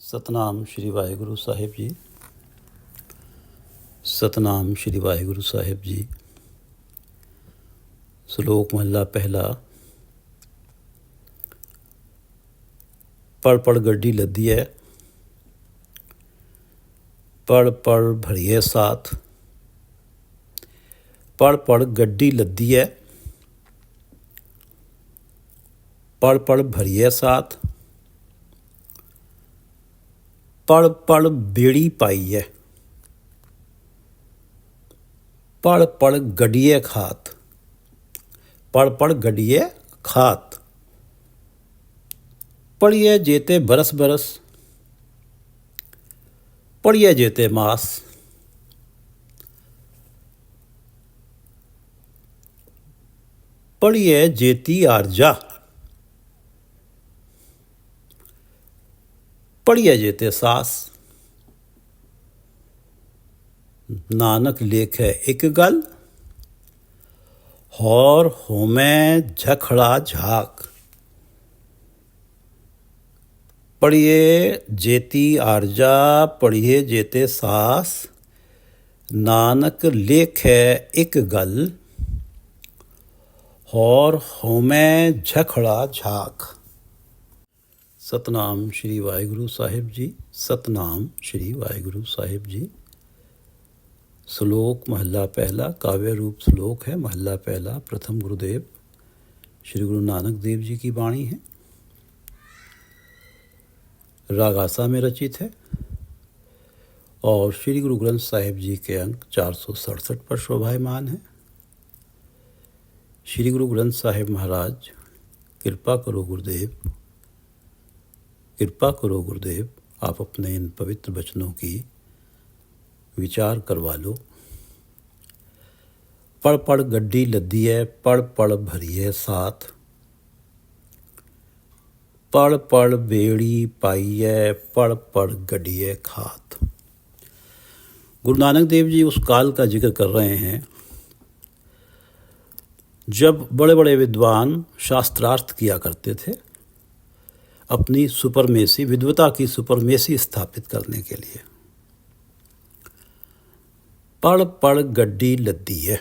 ਸਤਨਾਮ ਸ਼੍ਰੀ ਵਾਹਿਗੁਰੂ ਸਾਹਿਬ ਜੀ। ਸਤਨਾਮ ਸ਼੍ਰੀ ਵਾਹਿਗੁਰੂ ਸਾਹਿਬ ਜੀ। ਸ਼ਲੋਕ ਮਹੱਲਾ ਪਹਿਲਾ। ਪੜ ਪੜ ਗੱਡੀ ਲੱਦੀ ਹੈ, ਪੜ ਪੜ ਭਰੀਏ ਸਾਥ। ਪੜ ਪੜ ਗੱਡੀ ਲੱਦੀ ਹੈ, ਪੜ ਪੜ ਭਰੀਏ ਸਾਥ। ਪੜ ਪੜ ਬੇੜੀ ਪਾਈ ਹੈ, ਪੜ ਪੜ ਗੱਡੀਏ ਖਾਤ। ਪੜ ਪੜ ਗੱਡੀਏ ਖਾਤ। पढ़िए जेते बरस बरस, पढ़िए जेते मास। पढ़िए जेती आरजा, पढ़िए जेते सास। नानक लेखे एक गल, और होमे झखड़ा झाक। पढ़िए जेती आरजा, पढ़िए जेते सास। नानक लेखे एक गल, और होमे झखड़ा झाक। सतनाम श्री वाहिगुरु साहिब जी। सतनाम श्री वाहिगुरु साहिब जी। श्लोक महला पहला, काव्य रूप श्लोक है। महला पहला प्रथम गुरुदेव श्री गुरु नानक देव जी की वाणी है। राग आसा में रचित है और श्री गुरु ग्रंथ साहिब जी के अंक 467 पर शोभायमान है। श्री गुरु ग्रंथ साहिब महाराज, कृपा करो गुरुदेव, कृपा करो गुरुदेव, आप अपने इन पवित्र वचनों की विचार करवा लो। पड़ पड़ गड्डी लद्दी है, पड़ पड़ भरिए साथ। पड़ पड़ बेड़ी पाइए, पड़ पड़ गड्डिए खात। गुरु नानक देव जी उस काल का जिक्र कर रहे हैं जब बड़े बड़े विद्वान शास्त्रार्थ किया करते थे, अपनी सुपरमेसी, विद्वता की सुपरमेसी स्थापित करने के लिए। पड़ पड़ गड्डी लद्दी है।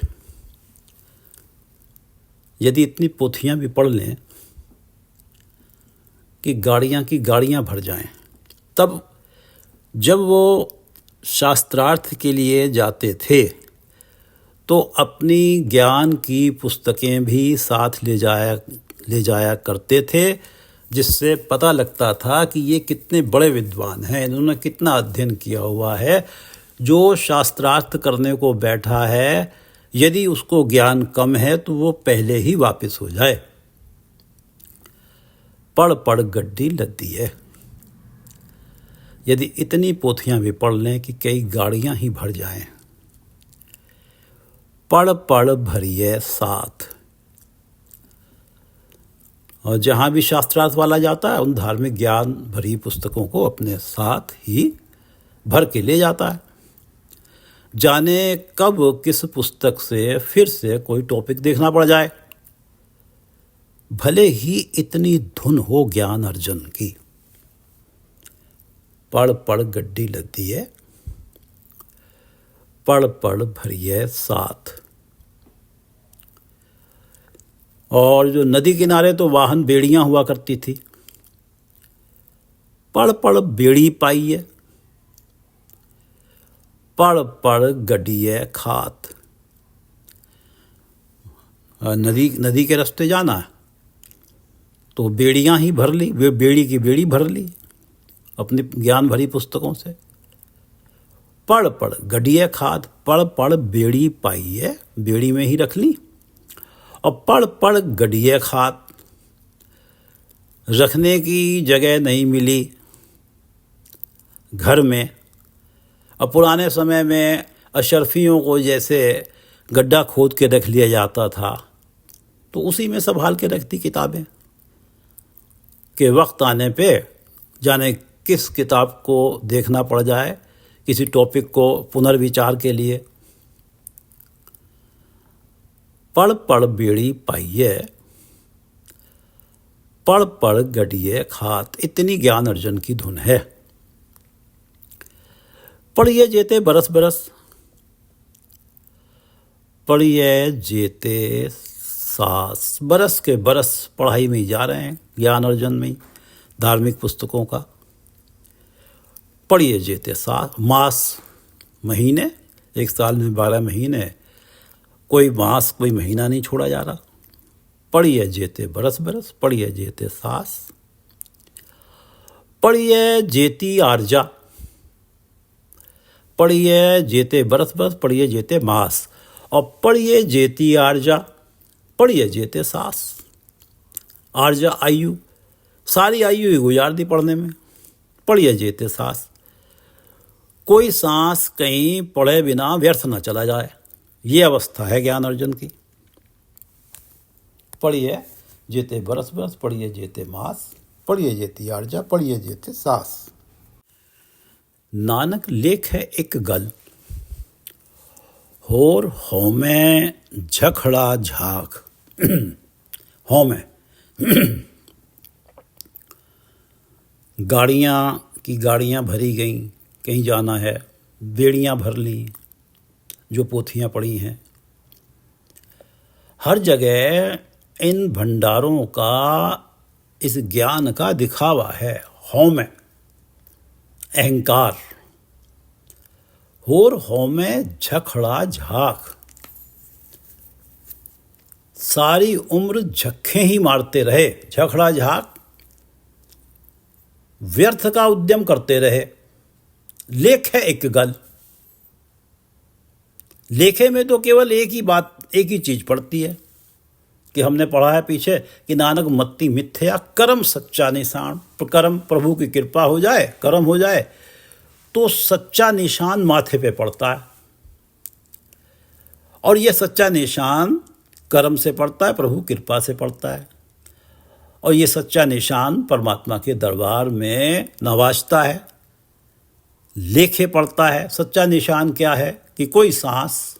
यदि इतनी पोथियां भी पढ़ लें कि गाड़ियाँ की गाड़ियाँ भर जाएं, तब जब वो शास्त्रार्थ के लिए जाते थे तो अपनी ज्ञान की पुस्तकें भी साथ ले जाया करते थे, जिससे पता लगता था कि ये कितने बड़े विद्वान हैं, इन्होंने कितना अध्ययन किया हुआ है। जो शास्त्रार्थ करने को बैठा है, यदि उसको ज्ञान कम है तो वो पहले ही वापस हो जाए। पड़ पड़ गड्डी लद्दी है। यदि इतनी पोथियां भी पढ़ लें कि कई गाड़ियां ही भर जाएं। पड़ पड़ भरिए साथ। और जहां भी शास्त्रार्थ वाला जाता है, उन धार्मिक ज्ञान भरी पुस्तकों को अपने साथ ही भर के ले जाता है। जाने कब किस पुस्तक से फिर से कोई टॉपिक देखना पड़ जाए, भले ही इतनी धुन हो ज्ञान अर्जन की। पड़ पड़ गड्डी लद्दी है, पड़ पड़ भरिए साथ। और जो नदी किनारे तो वाहन बेड़ियां हुआ करती थी। पड़ पड़ बेड़ी पाई है, पड़ पड़ गड्डिए खात। नदी के रास्ते जाना है तो बेड़ियां ही भर ली, वे बेड़ी की बेड़ी भर ली अपनी ज्ञान भरी पुस्तकों से। पड़ पड़ गड्डिए खात, पड़ पड़ बेड़ी पाई है, बेड़ी में ही रख ली। और पड़ पड़ गड्डिए खात, रखने की जगह नहीं मिली घर में। अब पुराने समय में अशरफियों को जैसे गड्ढा खोद के रख लिया जाता था, तो उसी में संभाल के रखती किताबें, के वक्त आने पे जाने किस किताब को देखना पड़ जाए, किसी टॉपिक को पुनर्विचार के लिए। पड़ पड़ बेड़ी पाइए, पड़ पड़ गड्डिए खात। इतनी ज्ञान अर्जन की धुन है। पढ़िए जेते बरस बरस, पढ़िए जेते सास। बरस के बरस पढ़ाई में ही जा रहे हैं, ज्ञान अर्जन में ही, धार्मिक पुस्तकों का। पढ़िए जेते सास, मास महीने, एक साल में 12 महीने, कोई मास कोई महीना नहीं छोड़ा जा रहा। पढ़िए जेते बरस बरस, पढ़िए जेते सास। पढ़िए जेती आर्जा, पढ़िए जेते बरस बरस, पढ़िए जेते मास। और पढ़िए जेती आर्जा, पढ़िए जेते सास। आर्जा आयु, सारी आयु ही गुजार दी पढ़ने में। पढ़िए जेते सास, कोई सांस कहीं पढ़े बिना व्यर्थ न चला जाए, ये अवस्था है ज्ञान अर्जन की। पढ़िए जेते बरस बरस, पढ़िए जेते मास, पढ़िए जेती आर्जा, पढ़िए जेते सास। नानक लेख है एक गल, होर होमे झखड़ा झाख। होमे गाड़ियाँ भरी गईं, कहीं जाना है, बेड़ियाँ भर ली, जो पोथियाँ पड़ी हैं। हर जगह इन भंडारों का, इस ज्ञान का दिखावा है। होमे अहंकार, होर होमे झखड़ा झाख। सारी उम्र झक्खे ही मारते रहे, झखड़ा झाख, व्यर्थ का उद्यम करते रहे। लेख है एक गल, लेखे में तो केवल एक ही बात, एक ही चीज पड़ती है कि हमने पढ़ा है पीछे कि नानक मत्ती मिथ्या कर्म सच्चा निशान। कर्म, प्रभु की कृपा हो जाए, कर्म हो जाए तो सच्चा निशान माथे पे पड़ता है। और यह सच्चा निशान कर्म से पड़ता है, प्रभु कृपा से पड़ता है। और ये सच्चा निशान परमात्मा के दरबार में नवाजता है, लेखे पड़ता है। सच्चा निशान क्या है कि कोई सांस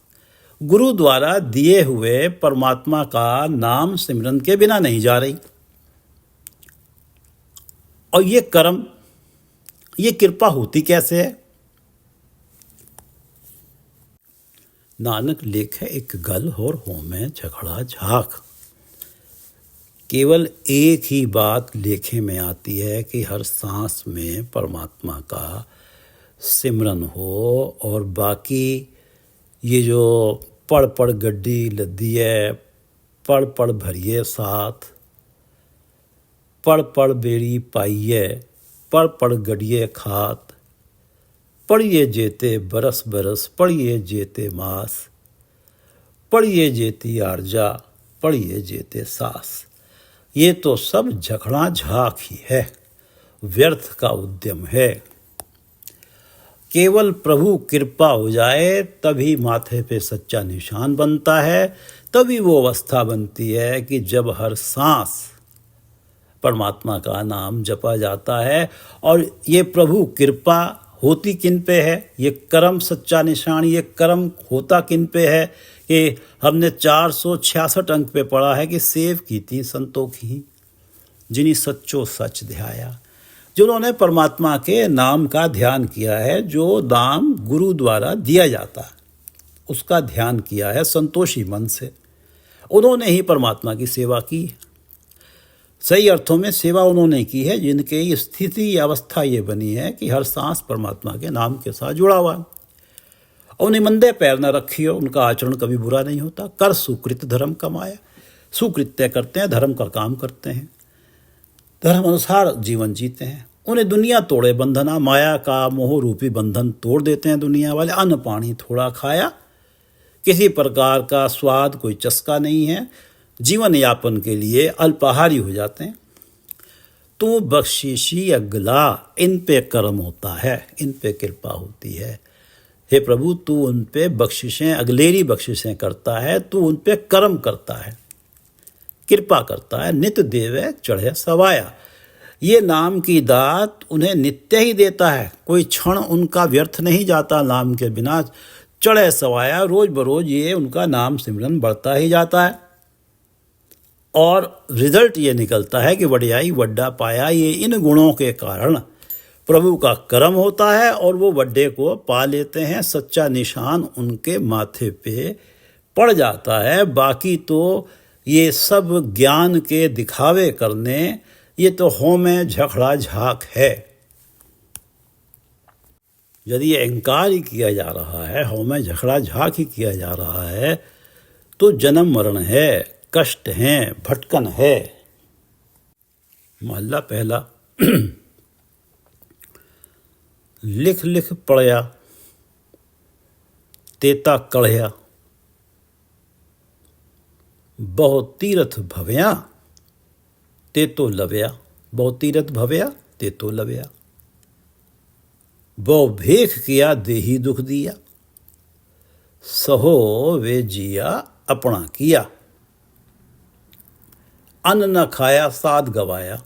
गुरु द्वारा दिए हुए परमात्मा का नाम सिमरन के बिना नहीं जा रही। और ये कर्म, ये कृपा होती कैसे है? नानक लेखे एक गल होर होमे झगड़ा झाख। केवल एक ही बात लेखे में आती है कि हर सांस में परमात्मा का सिमरन हो, और बाकी ये जो पढ़ पढ़ गड्डी लद्दी है, पढ़ पढ़ भरिए साथ, पढ़ पढ़ बेड़ी पाइए, पढ़ पढ़ गड़िए खात, पढ़िए जेते बरस बरस, पढ़िए जेते मास, पढ़िए जेती आर्जा, पढ़िए जेते सास। ये तो सब झखड़ा झाख ही है, व्यर्थ का उद्यम है। केवल प्रभु कृपा हो जाए तभी माथे पे सच्चा निशान बनता है। तभी वो अवस्था बनती है कि जब हर सांस परमात्मा का नाम जपा जाता है। और ये प्रभु कृपा होती किन पे है? ये कर्म सच्चा निशान, ये कर्म होता किन पे है कि हमने 466 अंक पे पढ़ा है कि सेव की थी संतों की, जिन्हीं सच्चो सच ध्याया। जिन्होंने परमात्मा के नाम का ध्यान किया है, जो नाम गुरु द्वारा दिया जाता है उसका ध्यान किया है संतोषी मन से, उन्होंने ही परमात्मा की सेवा की। सही अर्थों में सेवा उन्होंने की है जिनके स्थिति अवस्था ये बनी है कि हर सांस परमात्मा के नाम के साथ जुड़ा हुआ। उन्हें मंदे पैर न रखी हो, उनका आचरण कभी बुरा नहीं होता। कर सुकृत धर्म कमाया, सुकृत्य करते हैं, धर्म का काम करते हैं, धर्म अनुसार जीवन जीते हैं। उन्हें दुनिया तोड़े बंधना, माया का मोह रूपी बंधन तोड़ देते हैं दुनिया वाले। अन्न पानी थोड़ा खाया, किसी प्रकार का स्वाद कोई चस्का नहीं है, जीवन यापन के लिए अल्पाहारी हो जाते हैं। तो बख्शिशी अगला, इन पे कर्म होता है, इन पे कृपा होती है। हे प्रभु, तू उन पे बख्शिशें, अगलेरी बख्शिशें करता है, तू उन पे कर्म करता है, कृपा करता है। नित्य देवे चढ़े सवाया, ये नाम की दात उन्हें नित्य ही देता है। कोई क्षण उनका व्यर्थ नहीं जाता नाम के बिना। चढ़े सवाया, रोज बरोज ये उनका नाम सिमरन बढ़ता ही जाता है। और रिजल्ट ये निकलता है कि वड्याई वड्डा पाया। ये इन गुणों के कारण प्रभु का करम होता है और वो बड्ढे को पा लेते हैं। सच्चा निशान उनके माथे पे पड़ जाता है। बाकी तो ये सब ज्ञान के दिखावे करने, ये तो हों में झखड़ा झाक है। यदि अहंकार ही किया जा रहा है, हों में झखड़ा झाक ही किया जा रहा है, तो जन्म मरण है, कष्ट है, भटकन है। महला पहला। लिख लिख पढ़या, तेता कढ़या, बहु तीरथ भवया, ते तो लवया। बहु तीरथ भवया, ते तो लवया। बहु भेख किया, देही दुख दिया, सहो वे जिया अपना किया। अन्न न खाया, साध गवाया,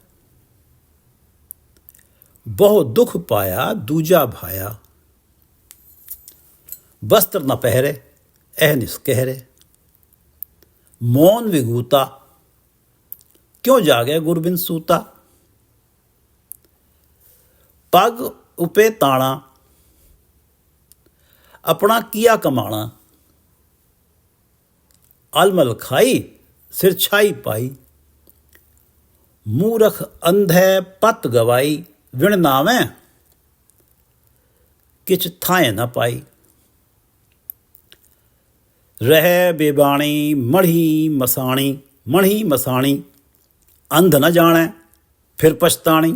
बहु दुख पाया, दूजा भाया। वस्त्र न पहरे, अहनिस कहरे, मौन विगूता, क्यों जागे गुरबिन सूता। पग उपे ताणा, अपना किया कमाना। अलमल खाई, सिर छाई पाई, मूरख अंधे पत गवाई। विण नावे, किछ थाए न पाई। रह बेबाणी, मढ़ी मसाणी, मढ़ी मसाणी, अंध न जाने फिर पछताणी।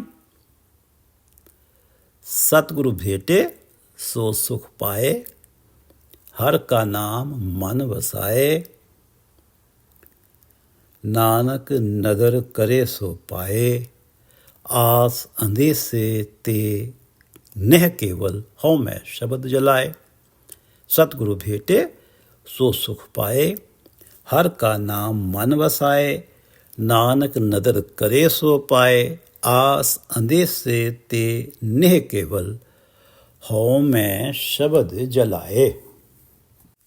सतगुरु भेटे सो सुख पाए, हर का नाम मन वसाए। नानक नदर करे सो पाए, आस अंधेसे ते नेह केवल हौ में शब्द जलाए। सतगुरु भेटे सो सुख पाए, हर का नाम मन वसाए। नानक नदर करे सो पाए, आस अंधेसे ते नेह केवल हौ में शब्द जलाए।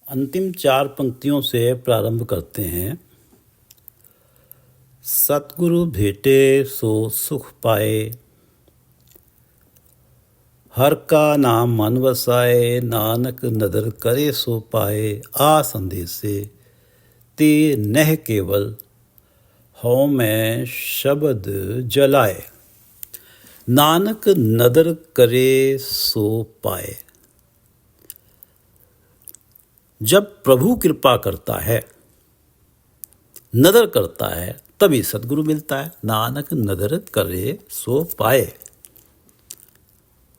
अंतिम 4 पंक्तियों से प्रारंभ करते हैं। सतगुरु भेटे सो सुख पाए, हर का नाम मन वसाए। नानक नदर करे सो पाए, आ संदेसे ते नह केवल हौ में शब्द जलाए। नानक नदर करे सो पाए। जब प्रभु कृपा करता है, नदर करता है, तभी सतगुरु मिलता है। नानक नदर करे सो पाए।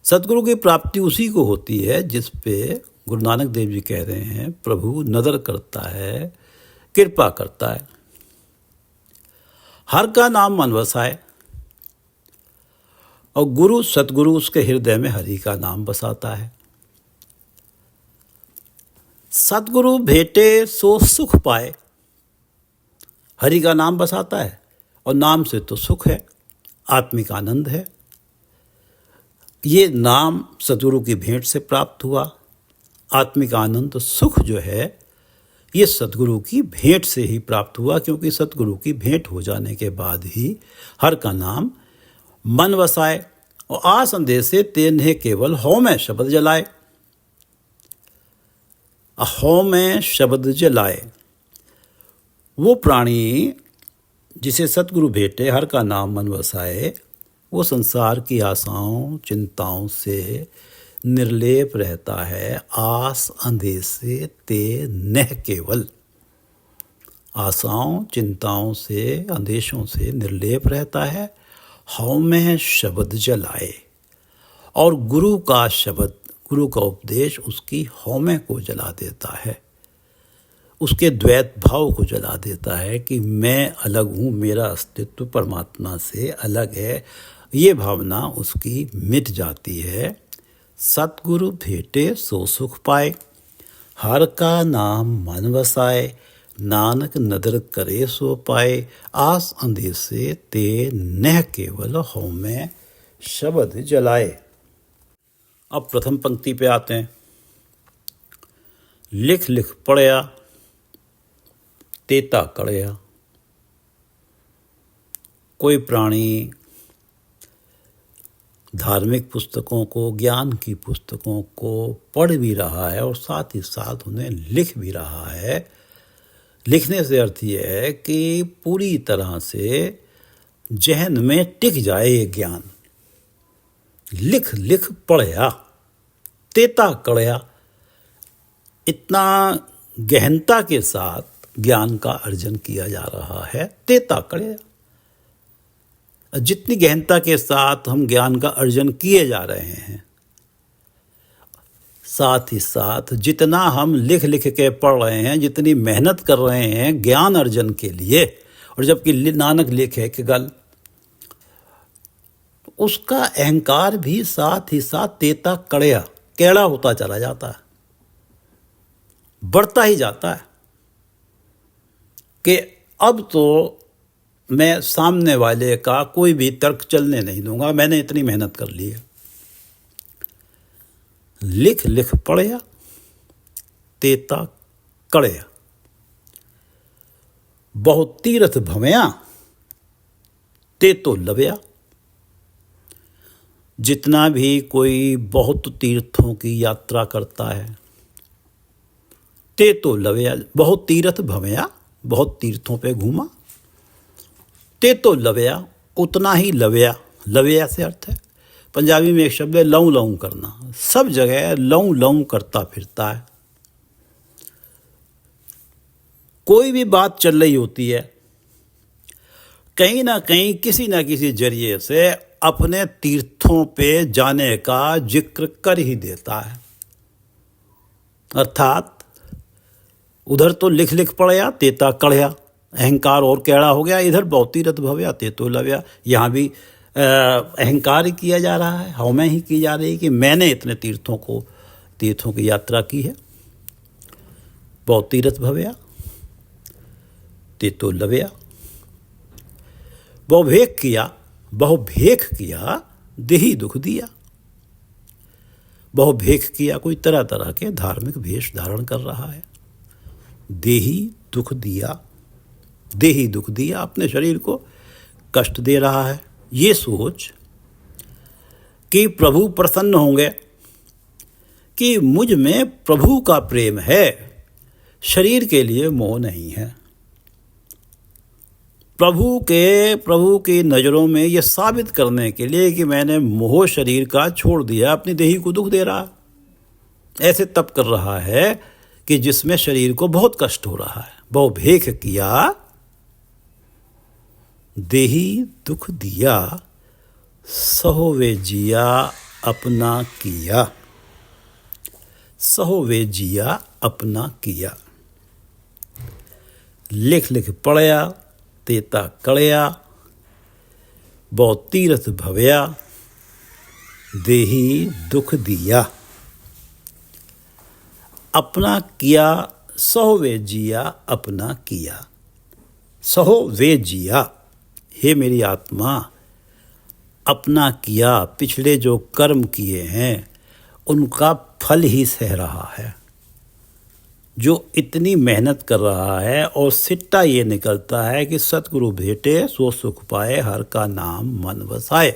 सतगुरु की प्राप्ति उसी को होती है जिस पे गुरु नानक देव जी कह रहे हैं, प्रभु नदर करता है, कृपा करता है। हर का नाम मन बसाए, और गुरु सतगुरु उसके हृदय में हरि का नाम बसाता है। सतगुरु भेटे सो सुख पाए, हरि का नाम बसाता है, और नाम से तो सुख है, आत्मिक आनंद है। ये नाम सतगुरु की भेंट से प्राप्त हुआ। आत्मिक आनंद सुख जो है, ये सतगुरु की भेंट से ही प्राप्त हुआ, क्योंकि सतगुरु की भेंट हो जाने के बाद ही हर का नाम मन वसाए, और आ संदेशे तेन्हे केवल हौ में शब्द जलाए। हौ में शब्द जलाए। वो प्राणी जिसे सतगुरु भेटे, हर का नाम मन वसाए, वो संसार की आशाओं चिंताओं से निर्लेप रहता है। आस अंधेसे ते नह केवल, आशाओं चिंताओं से अंदेशों से निर्लेप रहता है। हौ में शब्द जलाए, और गुरु का शब्द, गुरु का उपदेश उसकी हौमे को जला देता है, उसके द्वैत भाव को जला देता है कि मैं अलग हूँ, मेरा अस्तित्व परमात्मा से अलग है। ये भावना उसकी मिट जाती है। सतगुरु भेटे सो सुख पाए, हर का नाम मन वसाए। नानक नदर करे सो पाए, आस अंधेसे ते नह केवल हौ में शब्द जलाए। अब प्रथम पंक्ति पे आते हैं। लिख लिख पढ़या, तेता कढ़या। कोई प्राणी धार्मिक पुस्तकों को, ज्ञान की पुस्तकों को पढ़ भी रहा है और साथ ही साथ उन्हें लिख भी रहा है। लिखने से अर्थ यह है कि पूरी तरह से जहन में टिक जाए ये ज्ञान। लिख लिख पढ़या, तेता कड़या, इतना गहनता के साथ ज्ञान का अर्जन किया जा रहा है। तेता कड़या, जितनी गहनता के साथ हम ज्ञान का अर्जन किए जा रहे हैं, साथ ही साथ जितना हम लिख लिख के पढ़ रहे हैं, जितनी मेहनत कर रहे हैं ज्ञान अर्जन के लिए, और जबकि नानक लिखे कि गल, उसका अहंकार भी साथ ही साथ तेता कड़या, कैड़ा होता चला जाता है, बढ़ता ही जाता है कि अब तो मैं सामने वाले का कोई भी तर्क चलने नहीं दूंगा, मैंने इतनी मेहनत कर ली है। लिख लिख पढ़या, तेता कड़या, बहुत तीर्थ भवया, ते तो लवया। जितना भी कोई बहुत तीर्थों की यात्रा करता है, ते तो लवया, बहुत तीर्थ भवया, बहुत तीर्थों पे घूमा, ते तो लवया, उतना ही लवया। लवया से अर्थ है, पंजाबी में एक शब्द है लऊं लऊं करना, सब जगह लऊं लऊं करता फिरता है। कोई भी बात चल रही होती है, कहीं ना कहीं किसी ना किसी जरिए से अपने तीर्थों पे जाने का जिक्र कर ही देता है। अर्थात उधर तो लिख लिख पढ़या, तेता कड़या, अहंकार और कैड़ा हो गया, इधर बहुत तीर्थ भवया, ते तो लवया। यहाँ भी अहंकार किया जा रहा है, हमें ही की जा रही है कि मैंने इतने तीर्थों की यात्रा की है। बहुत तीर्थ भवया, ते तो लवया। बहुभेख किया, देही दुख दिया। बहुभेख किया, कोई तरह तरह के धार्मिक वेश धारण कर रहा है। देही दुख दिया, अपने शरीर को कष्ट दे रहा है। ये सोच कि प्रभु प्रसन्न होंगे, कि मुझ में प्रभु का प्रेम है, शरीर के लिए मोह नहीं है। प्रभु की नज़रों में यह साबित करने के लिए कि मैंने मोह शरीर का छोड़ दिया, अपनी देही को दुख दे रहा है। ऐसे तप कर रहा है कि जिसमें शरीर को बहुत कष्ट हो रहा है। बहुभेख किया, देही दुख दिया, सहो वे जिया अपना किया। सहो वे जिया अपना किया। लिख लिख पढ़या, तेता कड़या, बहुत तीर्थ भवया, देही दुख दिया। अपना किया, सहो वे जिया अपना किया। सहो वे जिया, हे मेरी आत्मा, अपना किया, पिछले जो कर्म किए हैं उनका फल ही सह रहा है। जो इतनी मेहनत कर रहा है और सिट्टा ये निकलता है कि सतगुरु भेटे सो सुख पाए, हर का नाम मन बसाए।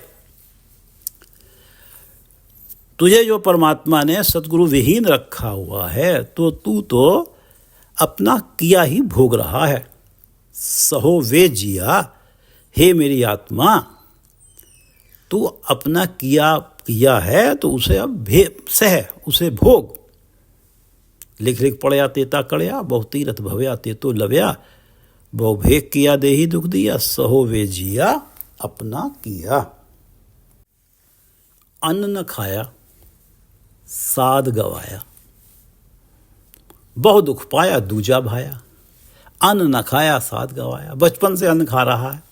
तुझे जो परमात्मा ने सतगुरु विहीन रखा हुआ है, तो तू तो अपना किया ही भोग रहा है। सहो वे जिया, हे मेरी आत्मा, तू अपना किया है तो उसे अब सह, उसे भोग। लिख लिख पढ़या, तेता कड़या, बहुत तीर्थ भवया, ते तो लवया। बहुभेख किया, देही दुख दिया, सहो वे जिया अपना किया। अन्न न खाया, साध गवाया, बहु दुख पाया, दूजा भाया। अन्न न खाया, साध गवाया। बचपन से अन्न खा रहा है,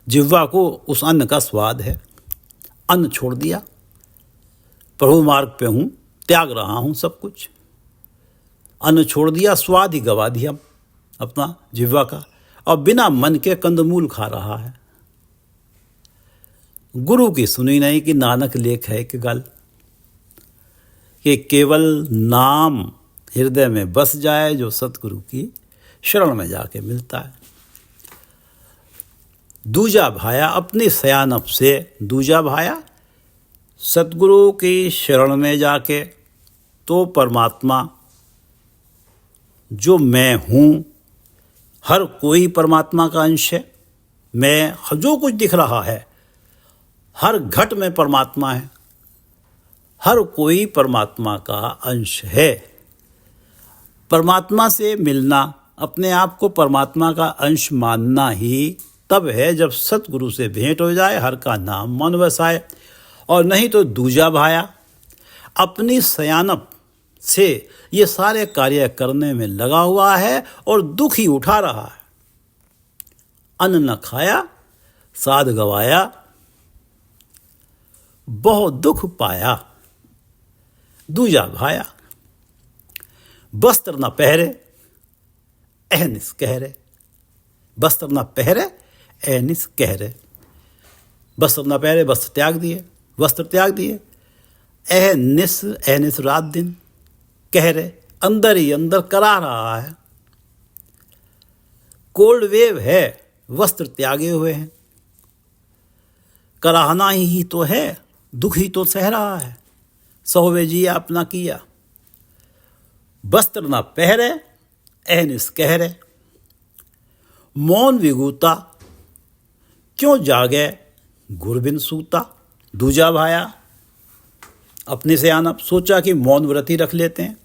जिह्वा को उस अन्न का स्वाद है। अन्न छोड़ दिया, प्रभु मार्ग पे हूं, त्याग रहा हूं सब कुछ। अन्न छोड़ दिया, स्वाद ही गवा दिया अपना जिह्वा का, और बिना मन के कंदमूल खा रहा है। गुरु की सुनी नहीं कि नानक लेख है कि गल, कि केवल नाम हृदय में बस जाए जो सतगुरु की शरण में जाके मिलता है। दूजा भाया, अपने सयानप से दूजा भाया, सतगुरु की शरण में जाके तो परमात्मा जो मैं हूँ, हर कोई परमात्मा का अंश है। मैं जो कुछ दिख रहा है, हर घट में परमात्मा है, हर कोई परमात्मा का अंश है। परमात्मा से मिलना, अपने आप को परमात्मा का अंश मानना ही तब है जब सतगुरु से भेंट हो जाए, हर का नाम मन वसाए। और नहीं तो दूजा भाया अपनी सयानप से ये सारे कार्य करने में लगा हुआ है और दुख ही उठा रहा है। अन्न न खाया, साध गवाया, बहुत दुख पाया। दूजा भाया वस्त्र न पहरे, अहनिस कहरे। वस्त्र न पहरे, अहनिस कहरे। वस्त्र न पहरे, वस्त्र त्याग दिए, वस्त्र त्याग दिए। अहनिस, अहनिस रात दिन कह रहे, अंदर ही अंदर करा रहा है। कोल्ड वेव है, वस्त्र त्यागे हुए हैं। कराहना ही तो है, दुख ही तो सह रहा है। सहोवे जिया अपना किया। वस्त्र ना पहरे, अहनिस कहरे। मौन विगूता, क्यों जागे गुर बिन सूता। दूजा भाया अपने से आना सोचा कि मौन व्रत ही रख लेते हैं।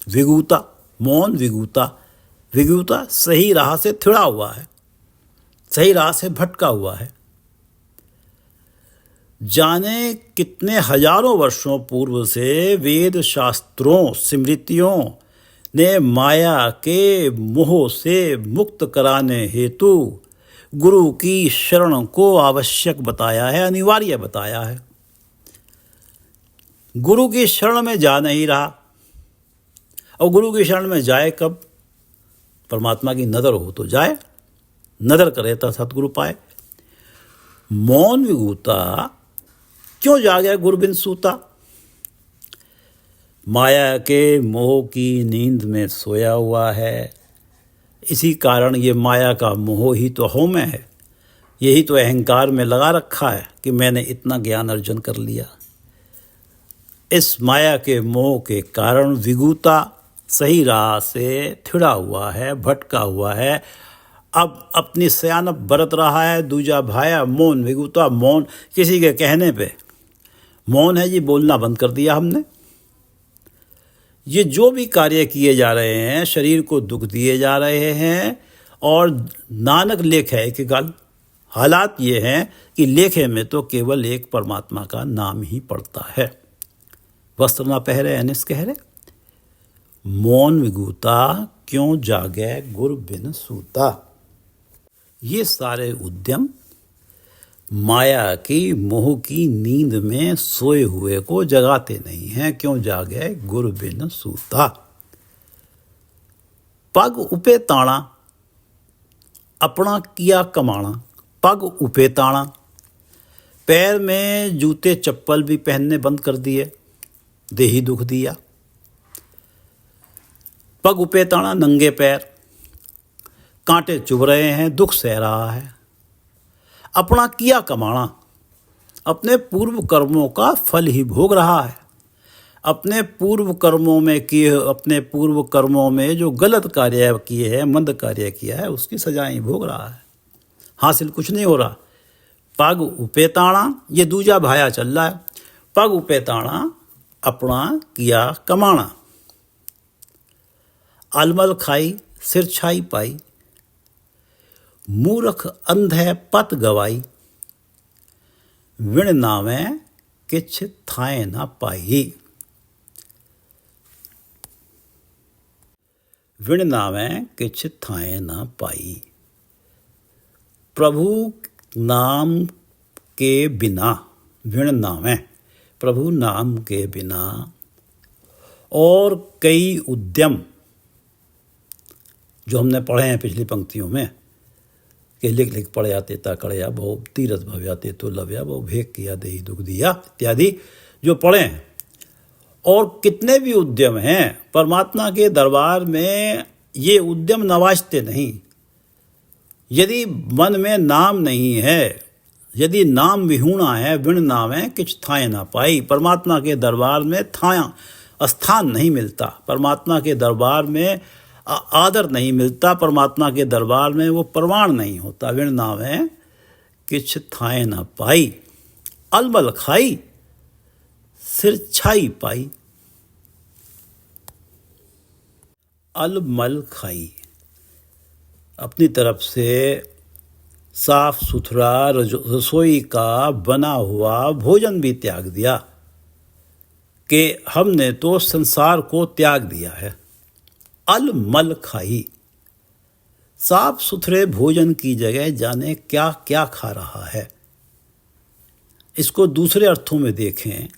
विगूता, मौन विगूता। विगूता सही राह से थिड़ा हुआ है, सही राह से भटका हुआ है। जाने कितने हजारों वर्षों पूर्व से वेद शास्त्रों स्मृतियों ने माया के मोह से मुक्त कराने हेतु गुरु की शरण को आवश्यक बताया है, अनिवार्य बताया है। गुरु की शरण में जा नहीं रहा, और गुरु की शरण में जाए कब? परमात्मा की नज़र हो तो जाए, नज़र करे तो सतगुरु पाए। मौन विगूता, क्यों जागे गुरु बिन सूता। माया के मोह की नींद में सोया हुआ है। इसी कारण ये माया का मोह ही तो हो में है, यही तो अहंकार में लगा रखा है कि मैंने इतना ज्ञान अर्जन कर लिया। इस माया के मोह के कारण विगूता सही राह से थिड़ा हुआ है, भटका हुआ है। अब अपनी सयानप बरत रहा है। दूजा भाया मौन विगूता, मौन किसी के कहने पे मौन है जी, बोलना बंद कर दिया हमने। ये जो भी कार्य किए जा रहे हैं, शरीर को दुख दिए जा रहे हैं। और नानक लेख है कि गल हालात ये हैं कि लेखे में तो केवल एक परमात्मा का नाम ही पड़ता है। वस्त्र ना पहरे, अनिस कहरे। मौन विगूता, क्यों जागे गुर बिन सूता। ये सारे उद्यम माया की मोह की नींद में सोए हुए को जगाते नहीं हैं। क्यों जागे गुर बिन सूता। पग उपे ताणा, अपना किया कमाना। पग उपे ताणा, पैर में जूते चप्पल भी पहनने बंद कर दिए, देही दुख दिया। पग उपे ताणा, नंगे पैर, कांटे चुभ रहे हैं, दुख सह रहा है। अपना किया कमाना, अपने पूर्व कर्मों का फल ही भोग रहा है। अपने पूर्व कर्मों में जो गलत कार्य किए हैं, मंद कार्य किया है, उसकी सजाएं भोग रहा है। हासिल कुछ नहीं हो रहा। पग उपेताणा, ये दूजा भाया चल रहा है। पग उपेताणा, अपना किया कमाना। अलमल खाई, सिर छाई पाई। मूर्ख अंधे पत गवाई। विण नावे किछ थाए ना पाई। विण नावे किछ थाए ना पाई। प्रभु नाम के बिना, विण नावे, प्रभु नाम के बिना और कई उद्यम जो हमने पढ़े हैं पिछली पंक्तियों में कि लिख लिख पढ़ आते ता कड़या बहु तीरथ भव्याते तो लव्या बहु भेक किया देही दुख दिया इत्यादि जो पढ़े हैं। और कितने भी उद्यम हैं, परमात्मा के दरबार में ये उद्यम नवाजते नहीं। यदि मन में नाम नहीं है, यदि नाम विहूणा है विण नामे किछ थाए ना पाई। परमात्मा के दरबार में थाया स्थान नहीं मिलता, परमात्मा के दरबार में आदर नहीं मिलता, परमात्मा के दरबार में वो प्रमाण नहीं होता। विण नामे किछ थाए ना पाई, अलमल खाई सिर छाई पाई। अलमल खाई, अपनी तरफ से साफ सुथरा रसोई का बना हुआ भोजन भी त्याग दिया कि हमने तो संसार को त्याग दिया है। अलमल खाई, साफ सुथरे भोजन की जगह जाने क्या क्या खा रहा है। इसको दूसरे अर्थों में देखें,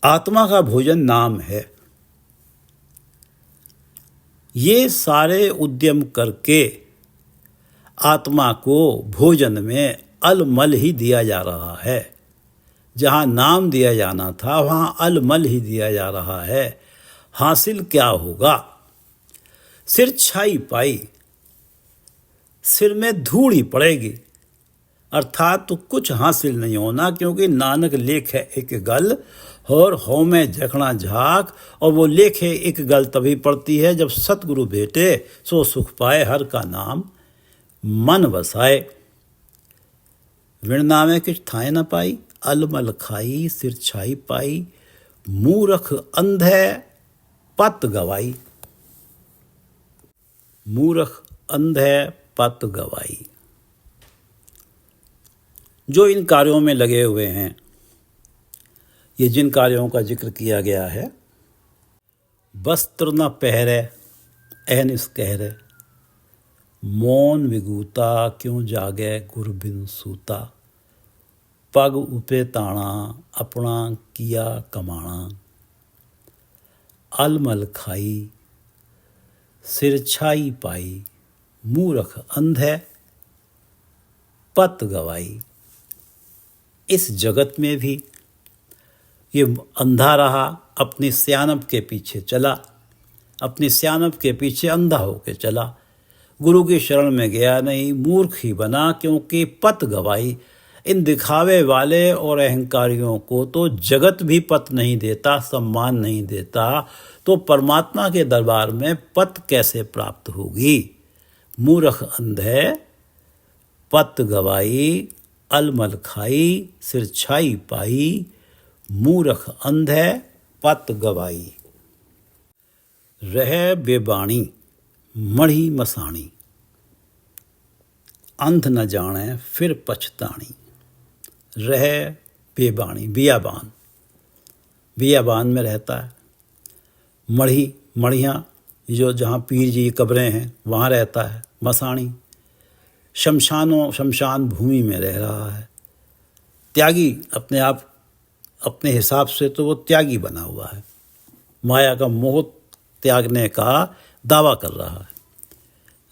आत्मा का भोजन नाम है। ये सारे उद्यम करके आत्मा को भोजन में अलमल ही दिया जा रहा है। जहाँ नाम दिया जाना था वहाँ अलमल ही दिया जा रहा है। हासिल क्या होगा? सिर छाई पाई, सिर में धूल ही पड़ेगी, अर्थात तो कुछ हासिल नहीं होना, क्योंकि नानक लेख है एक गल और हो में झखना झाक। और वो लेख है एक गल तभी पड़ती है जब सतगुरु भेटे सो सुख पाए, हर का नाम मन बसाए। विण नामे किछ थाए न पाई, अलमल खाई सिर छाई पाई। मूरख अंधे पत गवाई, मूरख अंधे पत गवाई। जो इन कार्यों में लगे हुए हैं, ये जिन कार्यों का जिक्र किया गया है, वस्त्र न पहरे अहनिस कहरे, मौन विगूता क्यों जागे गुर बिन सूता। पग उपे ताणा अपना किया कमाणा, अलमल खाई सिर छाई पाई। मूरख अंधे पत गवाई। इस जगत में भी ये अंधा रहा, अपनी सियानप के पीछे चला, अपनी सियानप के पीछे अंधा होके चला, गुरु की शरण में गया नहीं, मूर्ख ही बना, क्योंकि पत गवाई। इन दिखावे वाले और अहंकारियों को तो जगत भी पत नहीं देता, सम्मान नहीं देता, तो परमात्मा के दरबार में पत कैसे प्राप्त होगी? मूर्ख अंधे पत गवाई, अलमल खाई सिर छाई पाई। मूर्ख अंधे पत गवाई। रह बेबाणी मढ़ी मसाणी, अंध न जाने फिर पछताणी। रह बेबाणी, बियाबान, बियाबान में रहता है। मढ़ी, मढ़ियाँ जो जहाँ पीर जी की कब्रें हैं वहाँ रहता है। मसाणी, शमशान भूमि में रह रहा है। त्यागी, अपने आप अपने हिसाब से तो वो त्यागी बना हुआ है, माया का मोह त्यागने का दावा कर रहा है।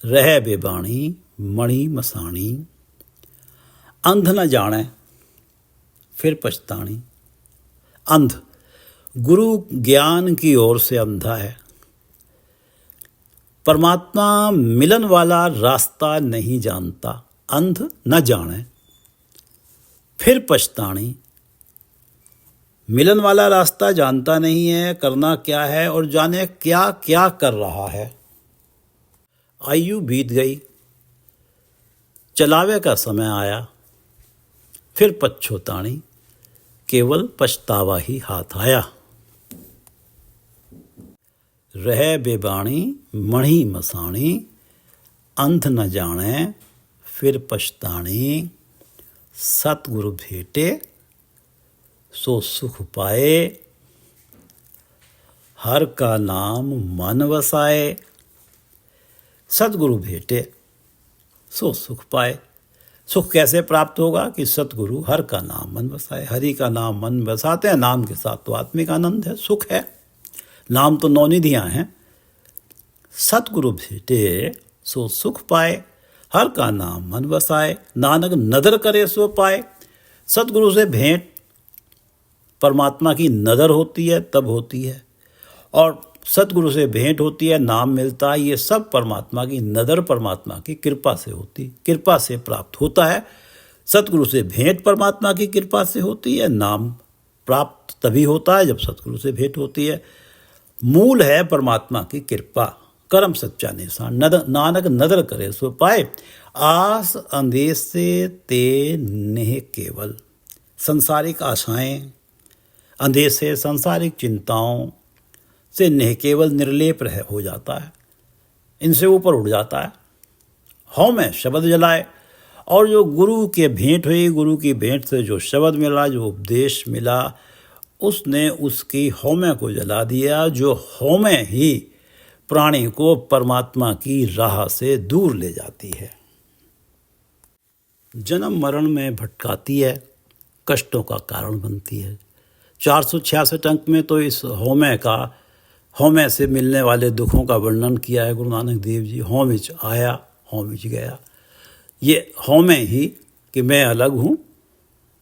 रह बेबाणी मणि मसाणी, अंध न जाने फिर पछताणी। अंध, गुरु ज्ञान की ओर से अंधा है, परमात्मा मिलन वाला रास्ता नहीं जानता। अंध न जाने फिर पछताणी, मिलन वाला रास्ता जानता नहीं है, करना क्या है और जाने क्या क्या कर रहा है। आयु बीत गई, चलावे का समय आया, फिर पछताणी, केवल पछतावा ही हाथ आया। रह बेबाणी मणि मसाणी, अंध न जाने फिर पछताणी। सतगुरु भेटे सो सुख पाए, हर का नाम मन वसाए। सतगुरु भेटे सो सुख पाए। सुख कैसे प्राप्त होगा? कि सतगुरु हर का नाम मन बसाए। हरि का नाम मन बसाते हैं, नाम के साथ तो आत्मिक आनंद है, सुख है। नाम तो नौनिधियाँ हैं। सतगुरु भेटे सो सुख पाए, हर का नाम मन बसाए। नानक नदर करे सो पाए। सतगुरु से भेंट परमात्मा की नदर होती है तब होती है, और सतगुरु से भेंट होती है, नाम मिलता है, ये सब परमात्मा की नज़र, परमात्मा की कृपा से होती, कृपा से प्राप्त होता है। सतगुरु से भेंट परमात्मा की कृपा से होती है, नाम प्राप्त तभी होता है जब सतगुरु से भेंट होती है। मूल है परमात्मा की कृपा, कर्म सच्चा निशान, नानक नदर करे सो पाए, आस अंदेश से ते नेह केवल। संसारिक आशाएं, अंदेशे, सांसारिक चिंताओं से नेह केवल निर्लेप हो जाता है, इनसे ऊपर उठ जाता है। हौ में शब्द जलाए, और जो गुरु के भेंट हुई, गुरु की भेंट से जो शब्द मिला, जो उपदेश मिला, उसने उसकी हौमे को जला दिया। जो हौमे ही प्राणी को परमात्मा की राह से दूर ले जाती है, जन्म मरण में भटकाती है, कष्टों का कारण बनती है। 466 अंक में तो इस हौमे से मिलने वाले दुखों का वर्णन किया है गुरु नानक देव जी। हों विच आया, हों विच गया। ये हौमे ही कि मैं अलग हूँ,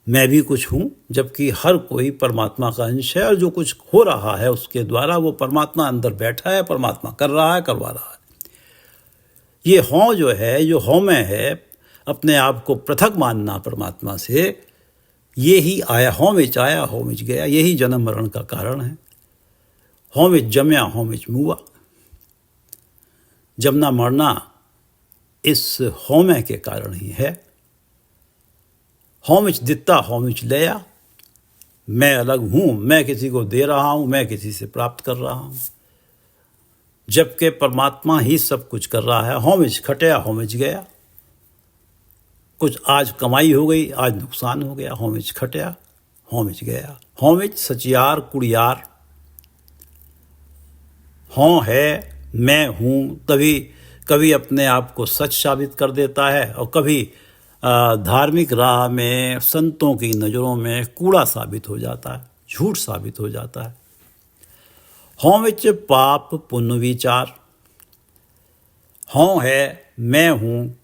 मैं भी कुछ हूँ, जबकि हर कोई परमात्मा का अंश है, और जो कुछ हो रहा है उसके द्वारा वो परमात्मा अंदर बैठा है, परमात्मा कर रहा है, करवा रहा है। ये हों जो है, जो हौमे है, अपने आप को पृथक मानना परमात्मा से, ये ही आया, हों विच आया, हों विच गया, यही जन्म मरण का कारण है। हों विच जमया, हों विच मुआ। जमना मरना इस हौमे के कारण ही है। हों विच दिता, हों विच लिया। मैं अलग हूँ, मैं किसी को दे रहा हूँ, मैं किसी से प्राप्त कर रहा हूँ, जबकि परमात्मा ही सब कुछ कर रहा है। हों विच खटिया, हों विच गया। कुछ आज कमाई हो गई, आज नुकसान हो गया, हों विच खटिया, हों विच गया। हों विच सचियार कुड़ियार। हों है, मैं हूँ, तभी कभी अपने आप को सच साबित कर देता है, और कभी धार्मिक राह में संतों की नज़रों में कूड़ा साबित हो जाता है, झूठ साबित हो जाता है। हों विच पाप पुण्य विचार। हों है, मैं हूँ,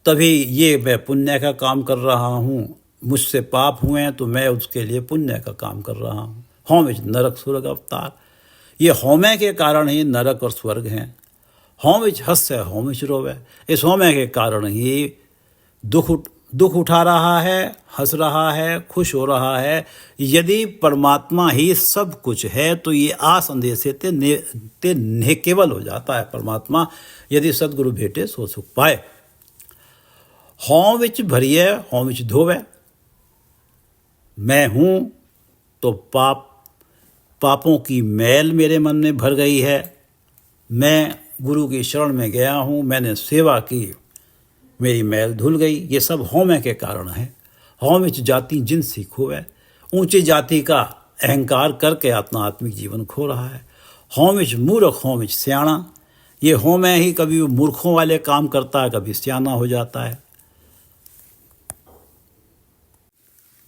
तभी ये मैं पुण्य का काम कर रहा हूँ, मुझसे पाप हुए हैं तो मैं उसके लिए पुण्य का काम कर रहा हूँ। हों विच नरक स्वर्ग अवतार। ये हौमे के कारण ही नरक और स्वर्ग हैं। हों विच हंस है, हों विच रोवे। इस हौमे के कारण ही दुख उठा रहा है, हंस रहा है, खुश हो रहा है। यदि परमात्मा ही सब कुछ है तो ये आसंदेश ते नेह केवल हो जाता है परमात्मा, यदि सदगुरु भेटे सो सुख पाए। हों विच भरिए, हों विच धोवे। मैं हूँ तो पापों की मैल मेरे मन में भर गई है। मैं गुरु की शरण में गया हूँ, मैंने सेवा की, मेरी मैल धुल गई। ये सब हौमे के कारण है। हों विच जाति जिन सीख होवे। ऊंची जाति का अहंकार करके अपना आत्मिक जीवन खो रहा है। हों विच मूर्ख, हों विच सियाणा। ये हौमे ही कभी मूर्खों वाले काम करता है, कभी सियाना हो जाता है।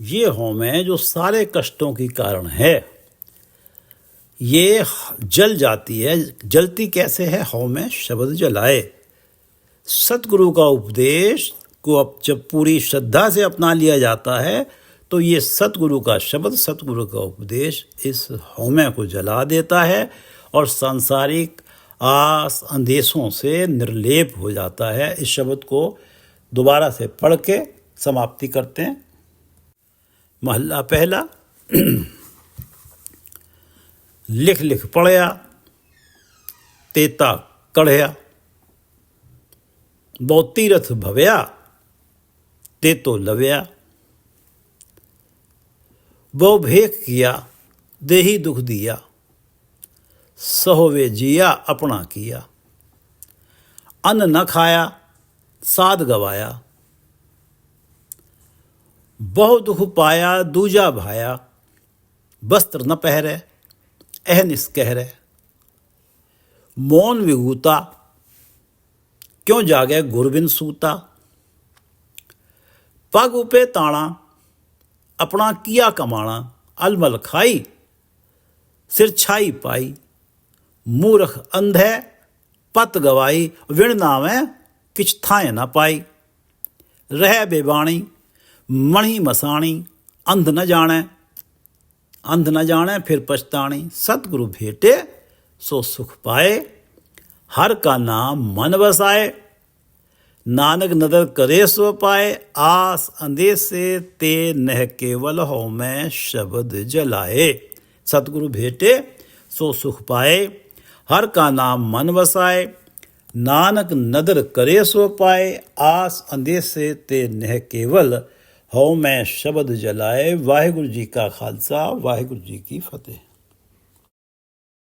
ये हौमे जो सारे कष्टों की कारण है, ये जल जाती है। जलती कैसे है? हौमे शब्द जलाए। सतगुरु का उपदेश को अब जब पूरी श्रद्धा से अपना लिया जाता है तो ये सतगुरु का शब्द, सतगुरु का उपदेश इस हौमे को जला देता है और सांसारिक आस अंदेशों से निर्लेप हो जाता है। इस शब्द को दोबारा से पढ़ के समाप्ति करते हैं। महला पहला। लिख लिख पढ़या, तेता कढ़या। बहु तीरथ भव्या, ते तो लव्या। बहु भेख किया, देही दुख दिया। सहोवे जिया, अपना किया। अन्न न खाया, साध गवाया। बहु दुख पाया, दूजा भाया। वस्त्र न पहरे, अहनिस कहरे। मौन विगूता, क्यों जागे गुरबिन सूता। पग उपे ताणा, अपना किया कमाना। अलमल खाई, सिर छाई पाई। मूर्ख अंधे, पत गवाई। विण नावे, किछ थाए न पाई। रह बेबाणी, मणि मसाणी। अंध न जाने, अंध न जाने फिर पछताणी। सतगुरु भेटे सो सुख पाए, हर का नाम मन बसाए, नानक नदर करे सो पाए, आस अंदेसे ते नह केवल हो मैं शब्द जलाए। सतगुरु भेटे सो सुख पाए, हर का नाम मन बसाए, नानक नदर करे सो पाए, आस अंदेसे ते नह केवल हो मैं शब्द जलाए। वाहिगुरु जी का खालसा, वाहिगुरु जी की फतेह।